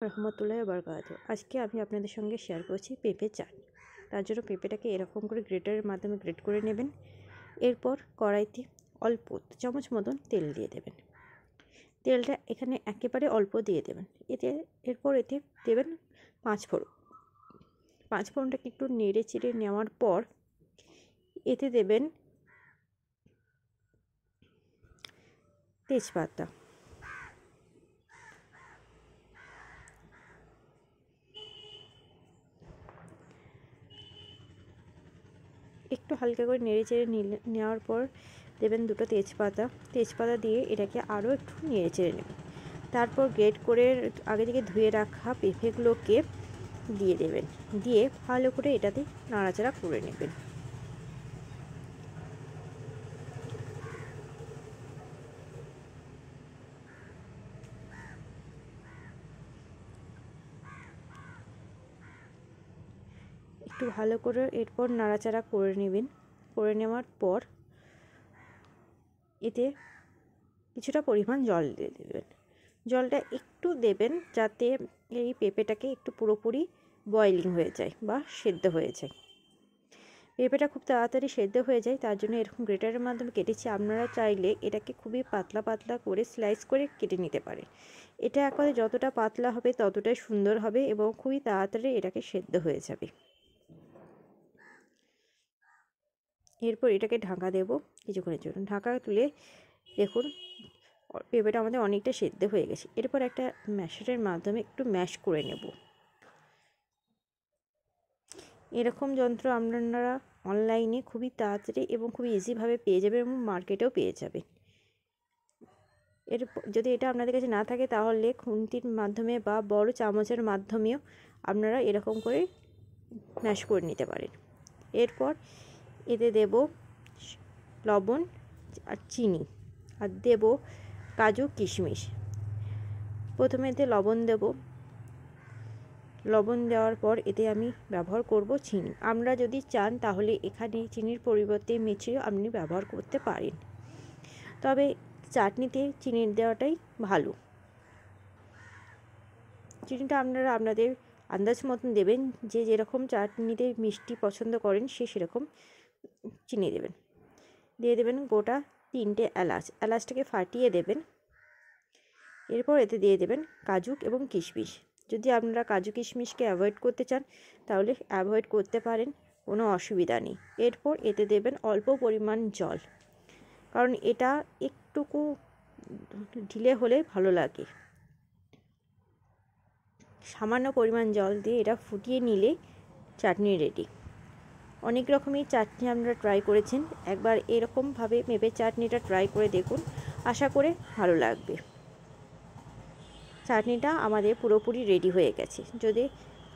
রহমতুল্লাহি ওয়া বারাকাতুহু। আজকে আমি আপনাদের সঙ্গে শেয়ার করছি পেঁপে চাটনি। তার জন্য পেঁপেটাকে এরকম করে গ্রেটারের মাধ্যমে গ্রেট করে নেবেন। এরপর কড়াইতে অল্প চামচ মতন তেল দিয়ে দেবেন। তেলটা এখানে একেবারে অল্প দিয়ে দেবেন। এরপর এতে দেবেন পাঁচফোড়ন। পাঁচফোড়নটাকে একটু নেড়ে চেড়ে নেওয়ার পর এতে দেবেন তেজপাতা, একটু হালকা করে নেড়ে চেড়ে নেওয়ার পর দেবেন দুটো তেজপাতা দিয়ে এটাকে আরও একটু নেড়ে চেড়ে নেবেন। তারপর গ্রেট করে আগে থেকে ধুয়ে রাখা পেঁপেগুলোকে দিয়ে দেবেন, দিয়ে ভালো করে এটাতে নাড়াচাড়া করে নেবেন। একটু ভালো করে এরপর নাড়াচাড়া করে নেবেন। করে নেওয়ার পর এতে কিছুটা পরিমাণ জল দিয়ে দেবেন। জলটা একটু দেবেন যাতে এই পেঁপেটাকে একটু পুরোপুরি বয়েলিং হয়ে যায় বা সেদ্ধ হয়ে যায়। পেঁপেটা খুব তাড়াতাড়ি সেদ্ধ হয়ে যায়, তার জন্য এরকম গ্রেটারের মাধ্যমে কেটেছি। আপনারা চাইলে এটাকে খুবই পাতলা পাতলা করে স্লাইস করে কেটে নিতে পারেন। এটা একবারে যতটা পাতলা হবে ততটাই সুন্দর হবে এবং খুবই তাড়াতাড়ি এটাকে সেদ্ধ হয়ে যাবে। এরপর এটাকে ঢাকা দেব কিছুক্ষণের জন্য। ঢাকা তুলে দেখুন পেঁপেটা আমাদের অনেকটা সেদ্ধ হয়ে গেছে। এরপর একটা ম্যাশারের মাধ্যমে একটু ম্যাশ করে নেব। এরকম যন্ত্র আপনারা অনলাইনে খুবই তাড়াতাড়ি এবং খুবই ইজিভাবে পেয়ে যাবেন এবং মার্কেটেও পেয়ে যাবেন। যদি এটা আপনাদের কাছে না থাকে তাহলে খুন্তির মাধ্যমে বা বড় চামচের মাধ্যমেও আপনারা এরকম করে ম্যাশ করে নিতে পারেন। এরপর এতে দেব লবণ আর চিনি আর দেব কাজু কিশমিশ। প্রথমে এতে লবণ দেব। লবণ দেওয়ার পর এতে আমি ব্যবহার করব চিনি। আমরা যদি চান তাহলে এখানে চিনির পরিবর্তে মিছরিও আপনি ব্যবহার করতে পারেন, তবে চাটনিতে চিনি দেওয়াটাই ভালো। চিনিটা আপনারা আপনাদের আন্দাজ মতন দেবেন, যে যেরকম চাটনিতে মিষ্টি পছন্দ করেন সে সেরকম চিনি দেবেন। দিয়ে দেবেন গোটা 3টে এলাচটাকে ফাটিয়ে দেবেন। এরপর এতে দিয়ে দেবেন কাজু এবং কিশমিশ। যদি আপনারা কাজু কিশমিশকে অ্যাভয়েড করতে চান তাহলে অ্যাভয়েড করতে পারেন, কোনো অসুবিধা নেই। এরপর এতে দেবেন অল্প পরিমাণ জল, কারণ এটা একটুকু ঢিলে হলে ভালো লাগে। সামান্য পরিমাণ জল দিয়ে এটা ফুটিয়ে নিলে চাটনি রেডি। অনেক রকমের চাটনি আপনারা ট্রাই করেছেন, একবার এরকমভাবে পেঁপে চাটনিটা ট্রাই করে দেখুন, আশা করে ভালো লাগবে। চাটনিটা আমাদের পুরোপুরি রেডি হয়ে গেছে। যদি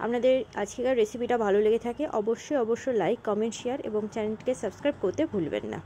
আপনাদের আজকের রেসিপিটা ভালো লেগে থাকে অবশ্যই লাইক, কমেন্ট, শেয়ার এবং চ্যানেলটিকে সাবস্ক্রাইব করতে ভুলবেন না।